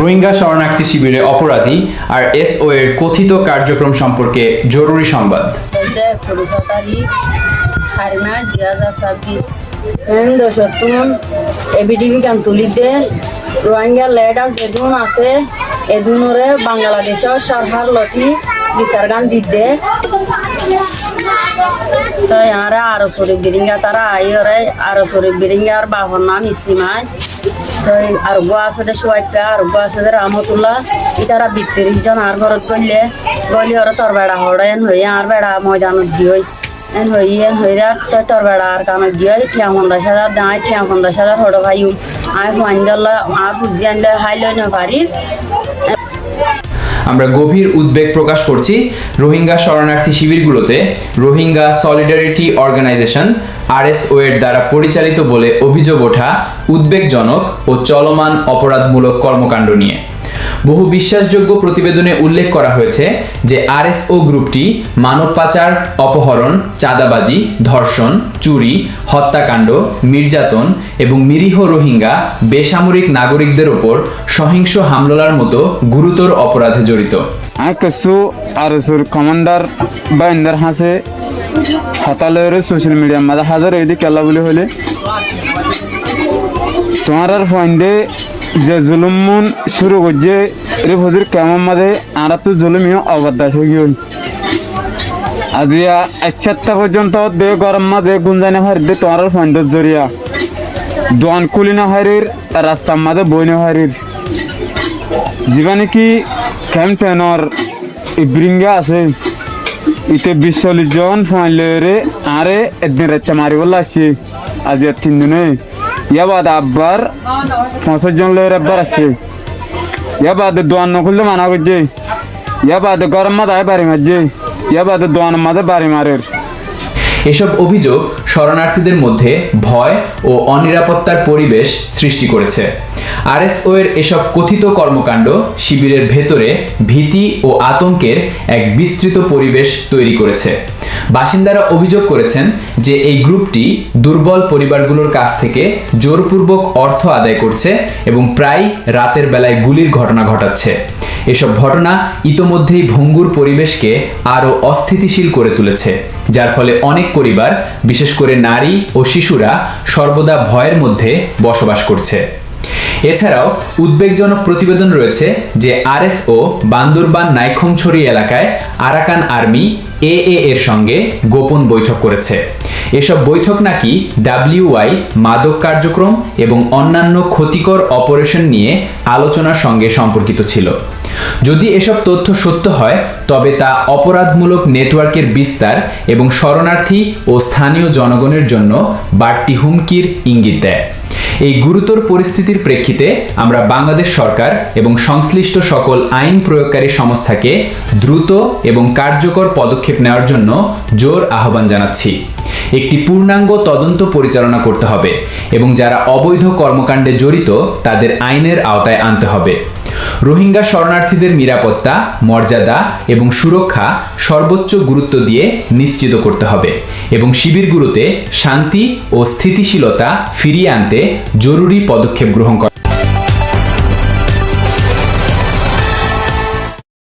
রোহিঙ্গা শরণার্থী শিবিরে অপরাধী আর এসও এর কথিত কার্যক্রম সম্পর্কে জরুরি সংবাদ। রোহিঙ্গা লেডার যেদুন আছে এদুনরে বাংলাদেশের সরকার লতি বিচার গান দিতে তো ইয়ারা আরো শরীফ বিরিঙ্গা তারা আইরে আরো শরীফ বিরিঙ্গার বাবার নাম ইসিমাই তো আরোগ্য আছে দে সোয়াইপা আরোগ্য আছে দে রহমতুল্লাহ ইতারা 32 জন আর ঘরত গলে গলি ওরা তোর বেড়া হড়েন হই আর বেড়া ময়দানত দিই এন হইরা তোর বেড়া আর কামে দিই ঠিয়া 50,000 দাই ঠিয়া 50,000 হড় ভাই আই ফাইন্দাল্লাহ আ বুঝিয়ান্ডা হাইলয় না পারি। আমরা গভীর উদ্বেগ প্রকাশ করছি রোহিঙ্গা শরণার্থী শিবিরগুলোতে রোহিঙ্গা সলিডারিটি অর্গানাইজেশন আরএসও এর দ্বারা পরিচালিত বলে অভিযোগ ওঠা উদ্বেগজনক ও চলমান অপরাধমূলক কর্মকাণ্ড নিয়ে। বহু বিশ্বাসযোগ্য প্রতিবেদনে উল্লেখ করা হয়েছে যে আরএসও গ্রুপটি মানব পাচার, অপহরণ, চাঁদাবাজি, ধর্ষণ, চুরি, হত্যাকাণ্ড, নির্যাতন এবং নিরীহ রোহিঙ্গা বেসামরিক নাগরিকদের ওপর সহিংস হামলার মতো গুরুতর অপরাধে জড়িত। কিছু আরএসওর কমান্ডার বাইন্দার হাসে হতালের সোশ্যাল মিডিয়া মাঝে হাজার এদিক কেলা বলে হলে তোমার আর ফাইন্ডে যে জুলুম শুরু করছে এর ফজির কেমন মাঝে আর তো জুলুমিও অবদাস হয়ে গিয়ে আজ একটা পর্যন্ত দে গরম মাঝে গুঞ্জানে হারিয়ে তোমার ফাইন্ডের জরিয়া দোয়ান কুলিনা হারির রাস্তার মাঝে বইনে হারির জীবনে কি ক্যাম্পেনর ইব্রিঙ্গা আছে ইতে 20-40 জন ফাইলে আরে একদিন রাতে মারিব লাগছে আজ 3 দিনে ইয়া বাদ আব্বার 50 জন লোকের আব্বার আছে ইয়া বাদ দোয়ান নকুললে মানা করছে ইয়া বাদ গরম মাথায় বাড়ি মারছে ইয়া বাদ দোয়ান মাথায় বাড়ি মারের। এসব অভিযোগ শরণার্থীদের মধ্যে ভয় ও অনিরাপত্তার পরিবেশ সৃষ্টি করেছে। আরএসও এর এসব কথিত কর্মকাণ্ড শিবিরের ভেতরে ভীতি ও আতঙ্কের এক বিস্তৃত পরিবেশ তৈরি করেছে। বাসিন্দারা অভিযোগ করেছেন যে এই গ্রুপটি দুর্বল পরিবারগুলোর কাছ থেকে জোরপূর্বক অর্থ আদায় করছে এবং প্রায় রাতের বেলায় গুলির ঘটনা ঘটাচ্ছে। এসব ঘটনা ইতোমধ্যেই ভঙ্গুর পরিবেশকে আরও অস্থিতিশীল করে তুলেছে, যার ফলে অনেক পরিবার, বিশেষ করে নারী ও শিশুরা সর্বদা ভয়ের মধ্যে বসবাস করছে। এছাড়াও উদ্বেগজনক প্রতিবেদন রয়েছে যে আরএসও বান্দরবান নাইখংছড়ি এলাকায় আরাকান আর্মি AA এর সঙ্গে গোপন বৈঠক করেছে। এসব বৈঠক নাকি WY মাদক কার্যক্রম এবং অন্যান্য ক্ষতিকর অপারেশন নিয়ে আলোচনার সঙ্গে সম্পর্কিত ছিল। যদি এসব তথ্য সত্য হয় তবে তা অপরাধমূলক নেটওয়ার্কের বিস্তার এবং শরণার্থী ও স্থানীয় জনগণের জন্য বাড়তি হুমকির ইঙ্গিত দেয়। এই গুরুতর পরিস্থিতির প্রেক্ষিতে আমরা বাংলাদেশ সরকার এবং সংশ্লিষ্ট সকল আইন প্রয়োগকারী সংস্থাকে দ্রুত এবং কার্যকর পদক্ষেপ নেওয়ার জন্য জোর আহ্বান জানাচ্ছি। একটি পূর্ণাঙ্গ তদন্ত পরিচালনা করতে হবে এবং যারা অবৈধ কর্মকাণ্ডে জড়িত তাদের আইনের আওতায় আনতে হবে। রোহিঙ্গা শরণার্থীদের নিরাপত্তা, মর্যাদা এবং সুরক্ষা সর্বোচ্চ গুরুত্ব দিয়ে নিশ্চিত করতে হবে এবং শিবিরগুলোতে শান্তি ও স্থিতিশীলতা ফিরিয়ে আনতে জরুরি পদক্ষেপ গ্রহণ করা